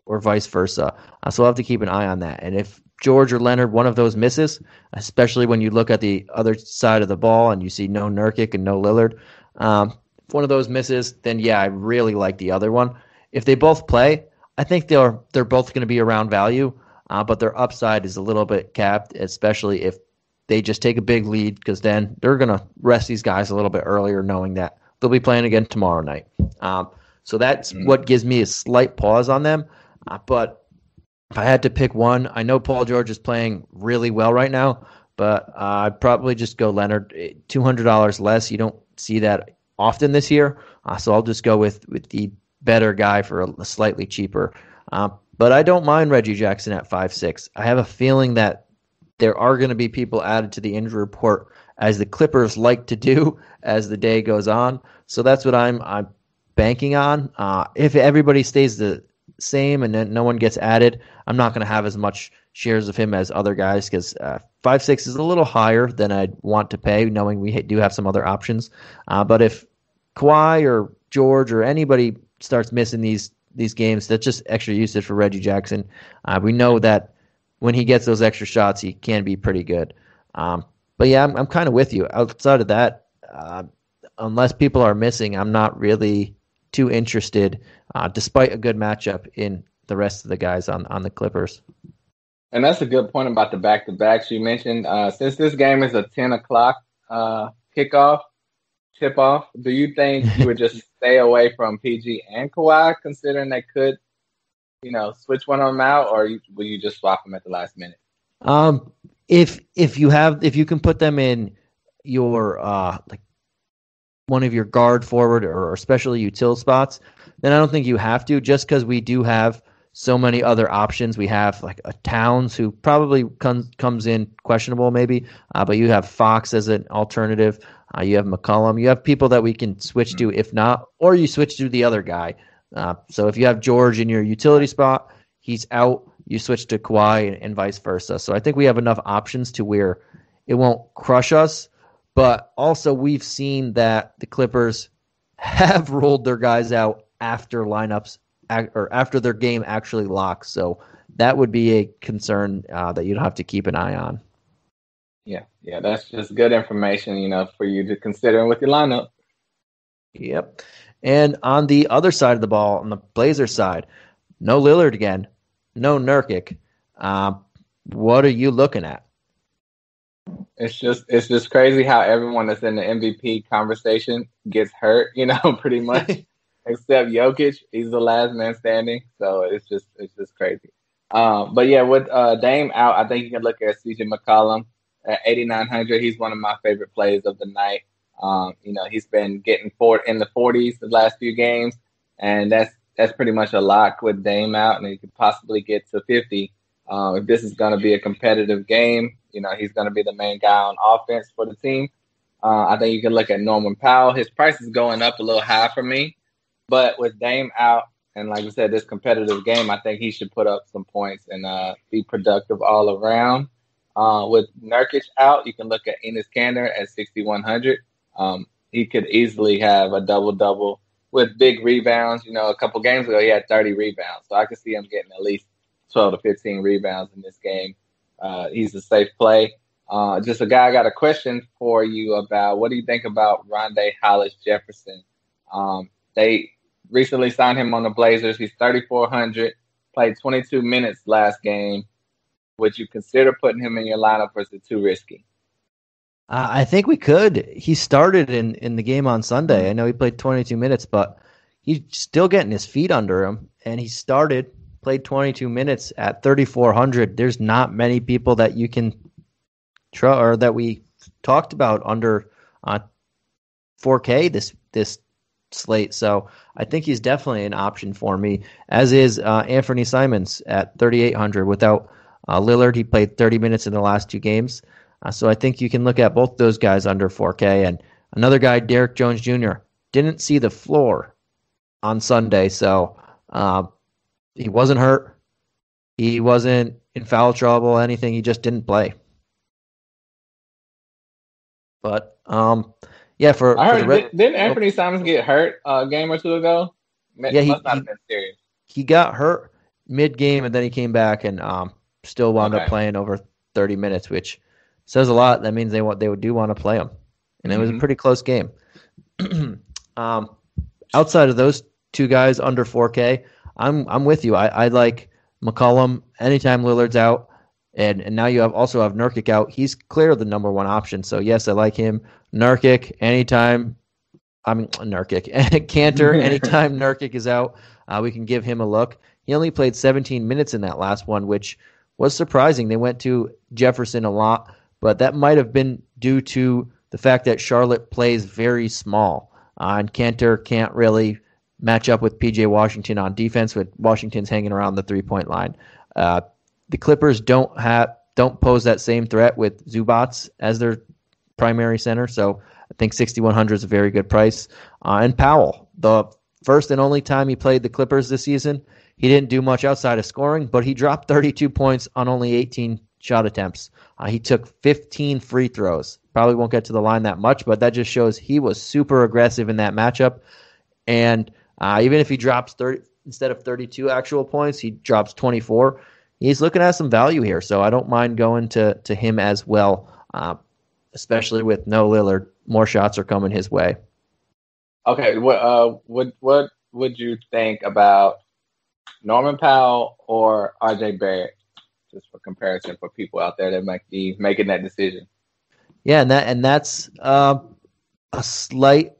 vice versa. So we'll have to keep an eye on that. And if George or Leonard, one of those misses, especially when you look at the other side of the ball and you see no Nurkic and no Lillard, if one of those misses, then yeah, I really like the other one. If they both play, I think they're both going to be around value, but their upside is a little bit capped, especially if they just take a big lead because then they're going to rest these guys a little bit earlier knowing that they'll be playing again tomorrow night. So that's what gives me a slight pause on them. But if I had to pick one, I know Paul George is playing really well right now, but I'd probably just go Leonard. $200 less. You don't see that often this year, so I'll just go with the better guy for a slightly cheaper. But I don't mind Reggie Jackson at 5'6". I have a feeling that there are going to be people added to the injury report, as the Clippers like to do as the day goes on. So that's what I'm banking on. If everybody stays the same and then no one gets added, I'm not going to have as much shares of him as other guys because 5'6" is a little higher than I'd want to pay, knowing we do have some other options. But if Kawhi or George or anybody starts missing these games, that's just extra usage for Reggie Jackson. We know that when he gets those extra shots, he can be pretty good. But yeah, I'm kind of with you. Outside of that, unless people are missing, I'm not really too interested, despite a good matchup in the rest of the guys on the Clippers. And that's a good point about the back-to-backs you mentioned. Since this game is a 10 o'clock kickoff, tip-off, do you think you would just stay away from PG and Kawhi, considering they could, switch one of them out, or will you just swap them at the last minute? If you can put them in your like one of your guard forward or especially utility spots, then I don't think you have to, just because we do have so many other options. We have like a Towns who probably comes in questionable maybe, but you have Fox as an alternative. You have McCollum. You have people that we can switch to if not, or you switch to the other guy. So if you have George in your utility spot, he's out, you switch to Kawhi and vice versa. So I think we have enough options to where it won't crush us. But also we've seen that the Clippers have rolled their guys out after lineups or after their game actually locks. So that would be a concern that you'd have to keep an eye on. Yeah, that's just good information, for you to consider with your lineup. Yep. And on the other side of the ball, on the Blazers side, no Lillard again, no Nurkic. What are you looking at? It's just crazy how everyone that's in the MVP conversation gets hurt, pretty much, except Jokic. He's the last man standing, so it's just crazy. But yeah, with Dame out, I think you can look at CJ McCollum at 8,900. He's one of my favorite plays of the night. He's been getting in the 40s the last few games, and that's pretty much a lock with Dame out, and he could possibly get to 50. If this is going to be a competitive game, he's going to be the main guy on offense for the team. I think you can look at Norman Powell. His price is going up a little high for me, but with Dame out, and like I said, this competitive game, I think he should put up some points and be productive all around. With Nurkic out, you can look at Enes Kanter at 6,100. He could easily have a double-double with big rebounds. A couple games ago, he had 30 rebounds. So I could see him getting at least 12 to 15 rebounds in this game. He's a safe play. Just a guy I got a question for you about. What do you think about Rondae, Hollis, Jefferson? They recently signed him on the Blazers. He's 3,400, played 22 minutes last game. Would you consider putting him in your lineup, or is it too risky? I think we could. He started in the game on Sunday. I know he played 22 minutes, but he's still getting his feet under him, and he played 22 minutes at 3,400. There's not many people that you can try or that we talked about under 4K this slate. So I think he's definitely an option for me, as is Anthony Simons at 3,800. Without Lillard, he played 30 minutes in the last two games. So I think you can look at both those guys under 4K. And another guy, Derrick Jones Jr., didn't see the floor on Sunday, so he wasn't hurt. He wasn't in foul trouble, anything. He just didn't play. But yeah, didn't Anthony Simons get hurt a game or two ago? Yeah, he must not have been serious. He got hurt mid-game, and then he came back and still wound up playing over 30 minutes, which says a lot. That means they do want to play him, and it was a pretty close game. Outside of those two guys under 4K, I'm with you. I like McCollum anytime Lillard's out, and now you also have Nurkic out. He's clear the number one option. So yes, I like him. Nurkic anytime. Nurkic. Kanter anytime Nurkic is out, we can give him a look. He only played 17 minutes in that last one, which was surprising. They went to Jefferson a lot, but that might have been due to the fact that Charlotte plays very small, and Kanter can't really match up with PJ Washington on defense, with Washington's hanging around the three-point line. The Clippers don't pose that same threat with Zubats as their primary center, so I think 6,100 is a very good price. And Powell, the first and only time he played the Clippers this season, he didn't do much outside of scoring, but he dropped 32 points on only 18 shot attempts. He took 15 free throws. Probably won't get to the line that much, but that just shows he was super aggressive in that matchup. And even if he drops 30 instead of 32 actual points, he drops 24. He's looking at some value here, so I don't mind going to him as well, especially with no Lillard. More shots are coming his way. Okay, what would you think about Norman Powell or RJ Barrett, just for comparison for people out there that might be making that decision? Yeah, and that's a slight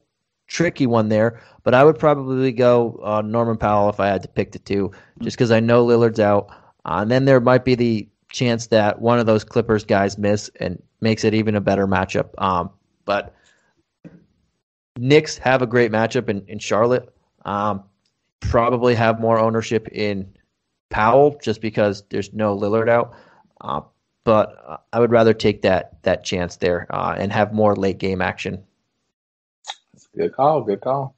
tricky one there, but I would probably go Norman Powell if I had to pick the two, just because I know Lillard's out. And then there might be the chance that one of those Clippers guys miss and makes it even a better matchup. But Knicks have a great matchup in Charlotte. Probably have more ownership in Powell just because there's no Lillard out. But I would rather take that chance there and have more late game action. That's a good call. Good call.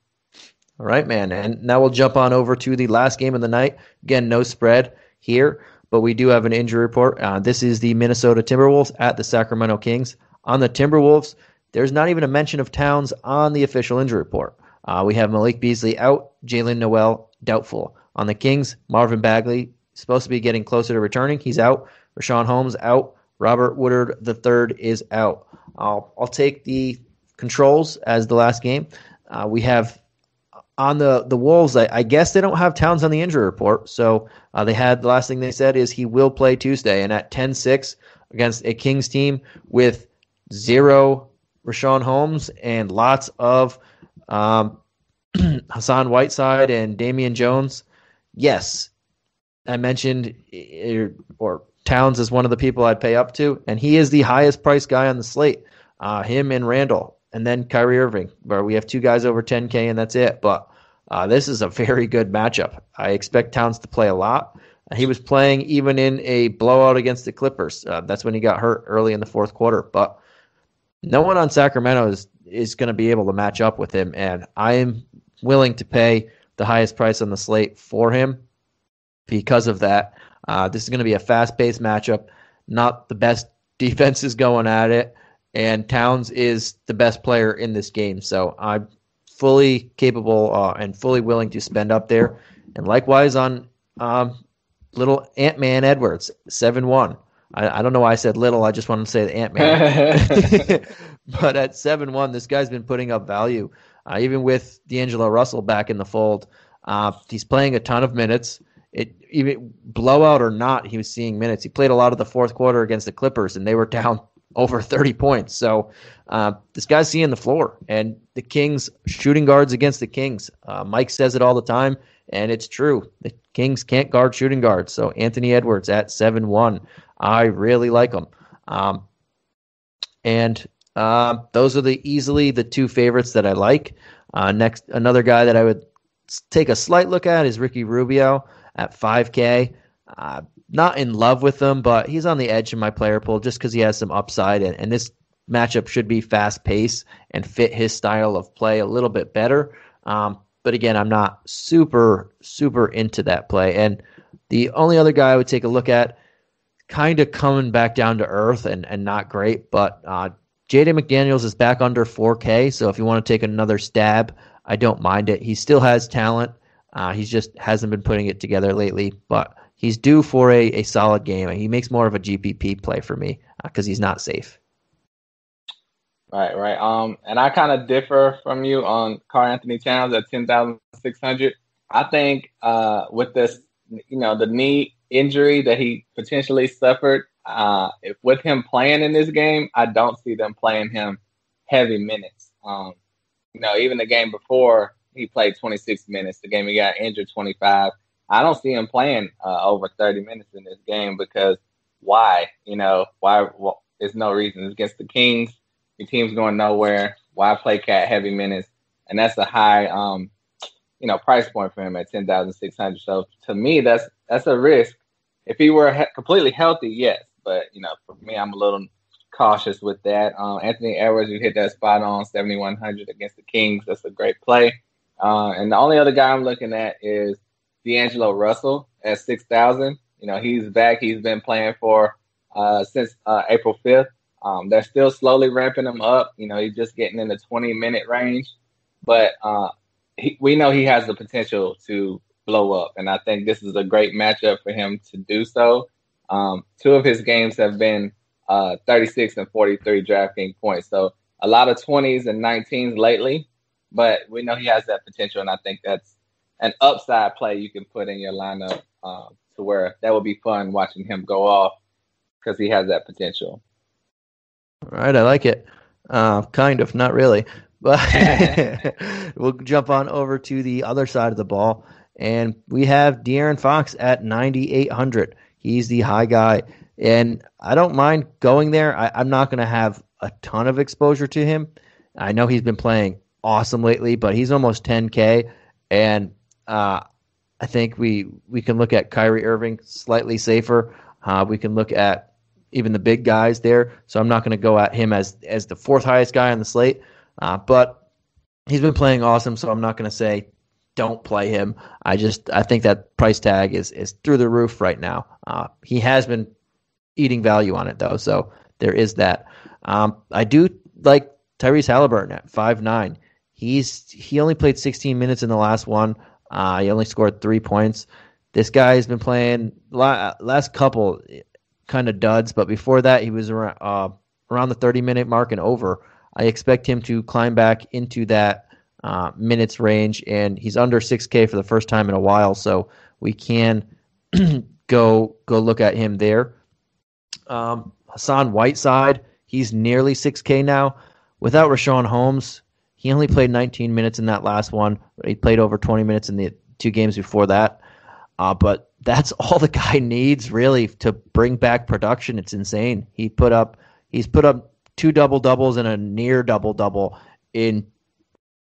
All right, man. And now we'll jump on over to the last game of the night. Again, no spread here, but we do have an injury report. This is the Minnesota Timberwolves at the Sacramento Kings. On the Timberwolves, there's not even a mention of Towns on the official injury report. We have Malik Beasley out, Jalen Noel doubtful. On the Kings, Marvin Bagley supposed to be getting closer to returning. He's out. Rashawn Holmes out. Robert Woodard III is out. I'll take the controls as the last game. We have on the Wolves, I guess they don't have Towns on the injury report. So the last thing they said is he will play Tuesday. And at 10-6 against a Kings team with 0 Richaun Holmes and lots of Hassan Whiteside and Damian Jones, yes, I mentioned or Towns is one of the people I'd pay up to, and he is the highest priced guy on the slate. Him and Randall, and then Kyrie Irving, where we have 2 guys over 10K, and that's it. But this is a very good matchup. I expect Towns to play a lot. He was playing even in a blowout against the Clippers. That's when he got hurt early in the fourth quarter. But no one on Sacramento is going to be able to match up with him, and I am willing to pay the highest price on the slate for him because of that. This is going to be a fast-paced matchup, not the best defenses going at it, and Towns is the best player in this game. So I'm fully capable and fully willing to spend up there. And likewise on little Ant-Man Edwards, 7-1. I don't know why I said little. I just wanted to say the Ant-Man. But at 7-1, this guy's been putting up value. Even with Deangelo Russell back in the fold, he's playing a ton of minutes. Even blowout or not, he was seeing minutes. He played a lot of the fourth quarter against the Clippers, and they were down over 30 points. So this guy's seeing the floor. And the Kings, shooting guards against the Kings. Mike says it all the time, and it's true. The Kings can't guard shooting guards. So Anthony Edwards at 7-1. I really like him. Those are easily the 2 favorites that I like. Next, another guy that I would take a slight look at is Ricky Rubio at 5K. Not in love with him, but he's on the edge in my player pool just because he has some upside, and this matchup should be fast-paced and fit his style of play a little bit better. But again, I'm not super, super into that play. And the only other guy I would take a look at, kind of coming back down to earth and not great, but Jaden McDaniels is back under 4K, so if you want to take another stab, I don't mind it. He still has talent. He just hasn't been putting it together lately, but he's due for a solid game. He makes more of a GPP play for me because he's not safe. Right. And I kind of differ from you on Karl Anthony Towns at 10,600. I think with this, the knee injury that he potentially suffered, if with him playing in this game, I don't see them playing him heavy minutes. Even the game before, he played 26 minutes. The game he got injured, 25. I don't see him playing over 30 minutes in this game because why? Why? Well, there's no reason. It's against the Kings. Your team's going nowhere. Why play Cat heavy minutes? And that's a high, price point for him at 10,600. So to me, that's a risk. If he were completely healthy, yes. But for me, I'm a little cautious with that. Anthony Edwards, you hit that spot on 7,100 against the Kings. That's a great play. And the only other guy I'm looking at is Deangelo Russell at 6,000. He's back. He's been playing for since April 5th. They're still slowly ramping him up. He's just getting in the 20-minute range. But we know he has the potential to blow up, and I think this is a great matchup for him to do so. 2 of his games have been 36 and 43 DraftKings points. So a lot of 20s and 19s lately, but we know he has that potential, and I think that's an upside play you can put in your lineup to where that would be fun watching him go off because he has that potential. All right, I like it. Kind of, not really. But we'll jump on over to the other side of the ball, and we have Daryn Fox at 9,800. He's the high guy, and I don't mind going there. I'm not going to have a ton of exposure to him. I know he's been playing awesome lately, but he's almost 10K, and I think we can look at Kyrie Irving slightly safer. We can look at even the big guys there, so I'm not going to go at him as the 4th highest guy on the slate, but he's been playing awesome, so I'm not going to say don't play him. I think that price tag is through the roof right now. He has been eating value on it, though, so there is that. I do like Tyrese Halliburton at 5'9". He only played 16 minutes in the last one. He only scored 3 points. This guy has been playing last couple kind of duds, but before that he was around the 30-minute mark and over. I expect him to climb back into that minutes range, and he's under 6K for the first time in a while, so we can go look at him there. Hassan Whiteside, he's nearly 6K now. Without Rashawn Holmes, he only played 19 minutes in that last one. He played over 20 minutes in the 2 games before that. But that's all the guy needs, really, to bring back production. It's insane. He's put up 2 double-doubles and a near double-double in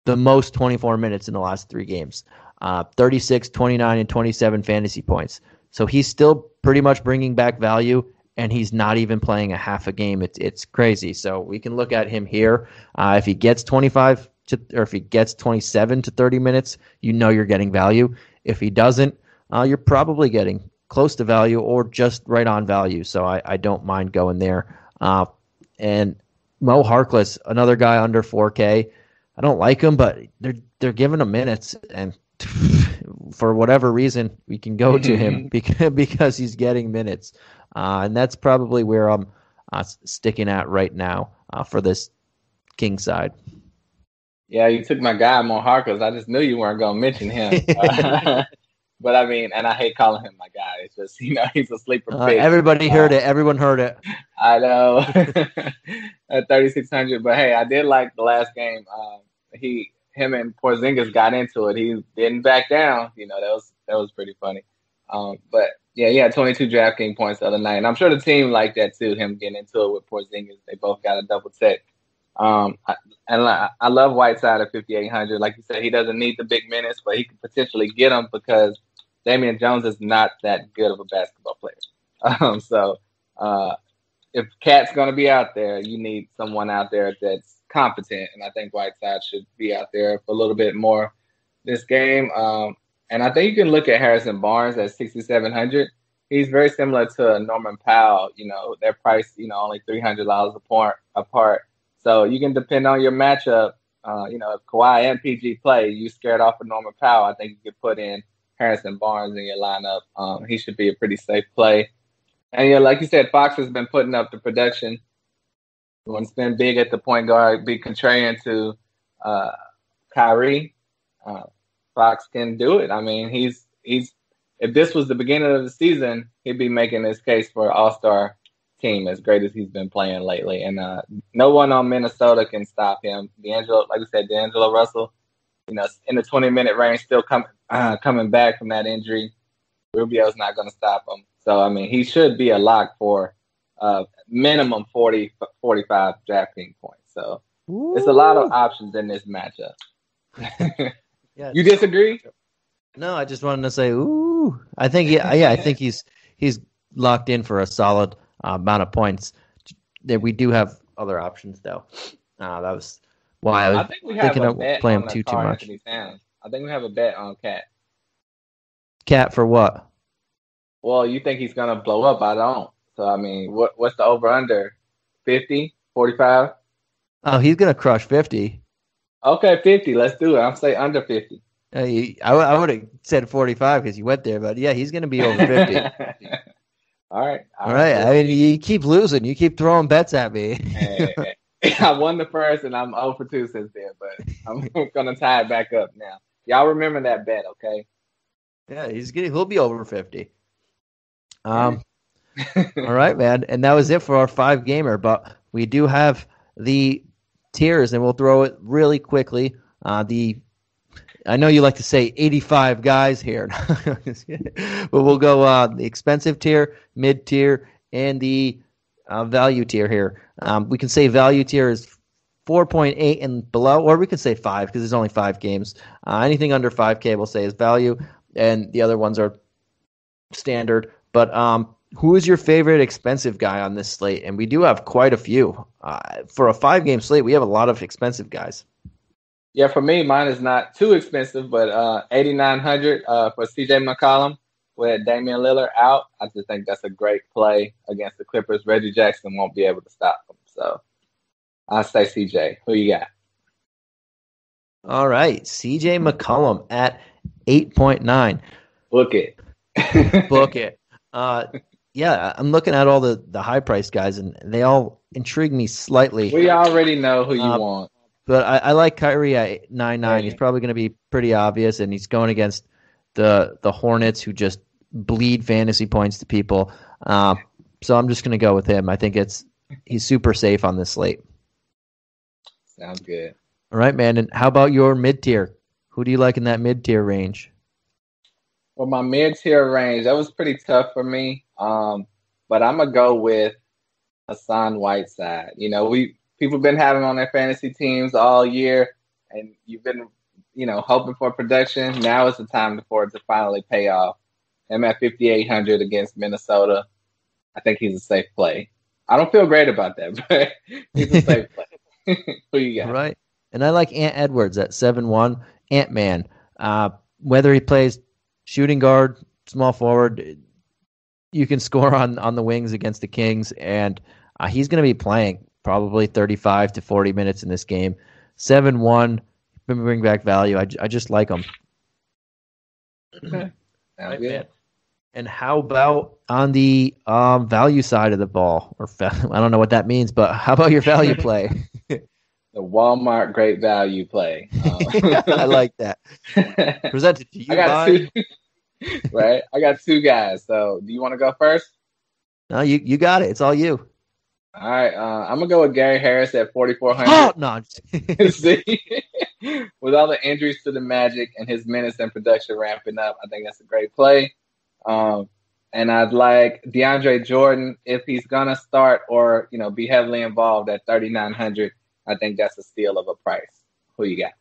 the most 24 minutes in the last 3 games. 36, 29, and 27 fantasy points. So he's still pretty much bringing back value, and he's not even playing a half a game. It's crazy. So we can look at him here. If he gets 25 or if he gets 27 to 30 minutes, you know you're getting value. If he doesn't, you're probably getting close to value or just right on value. So I don't mind going there. And Mo Harkless, another guy under 4K. I don't like him, but they're giving him minutes, and for whatever reason, we can go to him because he's getting minutes. And that's probably where I'm sticking at right now for this king side. Yeah, you took my guy, Mo Harkless. I just knew you weren't going to mention him. But I mean, and I hate calling him my guy. It's just, he's a sleeper pick. Everybody heard it. Everyone heard it. I know. At 3,600. But hey, I did like the last game. Him and Porzingis got into it. He didn't back down. That was pretty funny. But yeah, he had 22 DraftKings points the other night, and I'm sure the team liked that too. Him getting into it with Porzingis, they both got a double tech. I love Whiteside at 5,800. Like you said, he doesn't need the big minutes, but he could potentially get them because Damian Jones is not that good of a basketball player. So if Cat's going to be out there, you need someone out there that's competent, and I think Whiteside should be out there for a little bit more this game. And I think you can look at Harrison Barnes at 6,700. He's very similar to Norman Powell. They're priced, only $300 apart. So you can depend on your matchup. If Kawhi and PG play, you scared off of Norman Powell, I think you could put in Harrison Barnes in your lineup. He should be a pretty safe play. And like you said, Fox has been putting up the production. You want to spend big at the point guard, be contrarian to Kyrie. Fox can do it. I mean, he's if this was the beginning of the season, he'd be making his case for an all-star team as great as he's been playing lately. And no one on Minnesota can stop him. Deangelo Russell, in the 20-minute range, still coming back from that injury. Rubio's not going to stop him. So, I mean, he should be a lock for minimum 40, 45 DraftKings points. So, There's a lot of options in this matchup. Yeah, you disagree? No, I just wanted to say, ooh. I think, I think he's locked in for a solid amount of points. We do have other options, though. That was why I was thinking of playing him too much. I think we have a bet on Cat. Cat for what? Well, you think he's going to blow up. I don't. So, I mean, what's the over-under? 50? 45? Oh, he's going to crush 50. Okay, 50. Let's do it. I'm saying under 50. I would have said 45 because you went there, but yeah, he's going to be over 50. All right. I mean, you keep losing. You keep throwing bets at me. Hey. I won the first, and I'm 0 for 2 since then, but I'm going to tie it back up now. Y'all remember that bet, okay? Yeah, he'll be over 50. All right, man. And that was it for our 5-gamer, but we do have the tiers, and we'll throw it really quickly. I know you like to say 85 guys here, but we'll go the expensive tier, mid tier, and the value tier here. We can say value tier is 4.8 and below, or we could say 5 because there's only 5 games. Anything under 5K we'll say is value, and the other ones are standard. But who is your favorite expensive guy on this slate? And we do have quite a few. For a 5-game slate, we have a lot of expensive guys. Yeah, for me, mine is not too expensive, but $8,900 for CJ McCollum with Damian Lillard out. I just think that's a great play against the Clippers. Reggie Jackson won't be able to stop them. So I'll say CJ. Who you got? All right, CJ McCollum at 8.9. Book it. Book it. Yeah, I'm looking at all the high-priced guys, and they all intrigue me slightly. We already know who you want. But I like Kyrie at 9-9. Yeah. He's probably going to be pretty obvious, and he's going against the Hornets, who just bleed fantasy points to people. So I'm just going to go with him. I think he's super safe on this slate. Sounds good. All right, man. And how about your mid-tier? Who do you like in that mid-tier range? Well, my mid-tier range, that was pretty tough for me. But I'm going to go with Hassan Whiteside. You know, people been having him on their fantasy teams all year, and you've been, hoping for production. Now is the time for it to finally pay off. Him at 5,800 against Minnesota. I think he's a safe play. I don't feel great about that, but he's a safe play. Who you got? Right. And I like Ant Edwards at 7-1. Ant-Man. Whether he plays shooting guard, small forward, you can score on the wings against the Kings, and he's going to be playing probably 35 to 40 minutes in this game. 7-1, bring back value. I just like him. Okay. Sounds good. And how about on the value side of the ball? I don't know what that means, but how about your value play? The Walmart great value play. I like that. Presented to you by... Right? I got two guys. So do you want to go first? No, you got it. It's all you. All right. I'm going to go with Gary Harris at 4,400. Oh, no. See? With all the injuries to the Magic and his minutes and production ramping up, I think that's a great play. And I'd like DeAndre Jordan, if he's going to start or, be heavily involved at 3,900. I think that's a steal of a price. Who you got?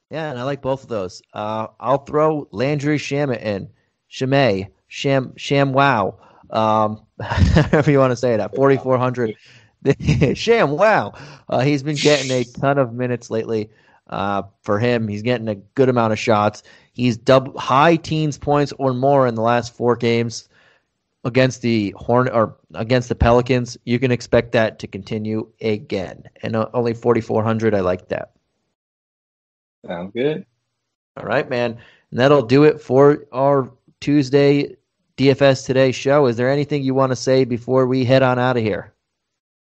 Yeah, and I like both of those. I'll throw Landry Shaman in. Sham wow. However you want to say that. 4,400. Sham wow. He's been getting a ton of minutes lately. For him, he's getting a good amount of shots. He's high teens points or more in the last 4 games against the against the Pelicans. You can expect that to continue again. And only 4,400. I like that. Sounds good. All right, man. And that'll do it for our Tuesday DFS Today show. Is there anything you want to say before we head on out of here?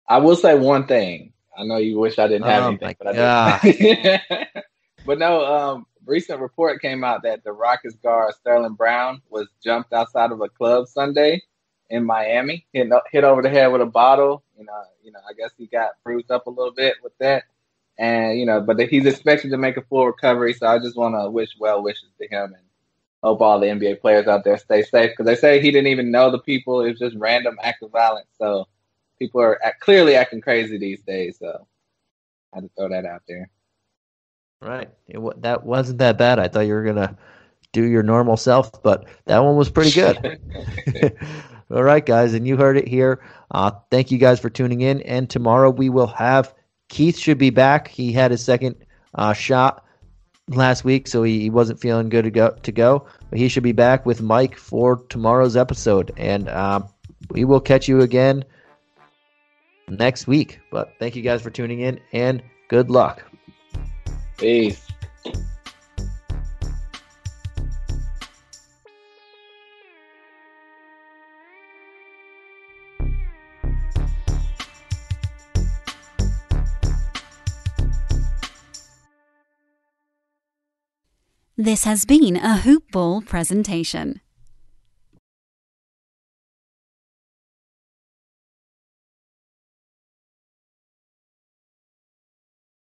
I will say one thing. I know you wish I didn't have anything, but I did. But no, recent report came out that the Rockets guard Sterling Brown was jumped outside of a club Sunday in Miami, hit over the head with a bottle. I guess he got bruised up a little bit with that. And, but he's expected to make a full recovery. So I just want to wish well wishes to him and hope all the NBA players out there stay safe. Because they say he didn't even know the people. It was just random act of violence. So people are clearly acting crazy these days. So I had to throw that out there. Right. That wasn't that bad. I thought you were going to do your normal self, but that one was pretty good. All right, guys. And you heard it here. Thank you guys for tuning in. And tomorrow we will have Keith should be back. He had his second shot last week, so he wasn't feeling good to go. But he should be back with Mike for tomorrow's episode. And we will catch you again next week. But thank you guys for tuning in, and good luck. Peace. This has been a Hoop Ball presentation.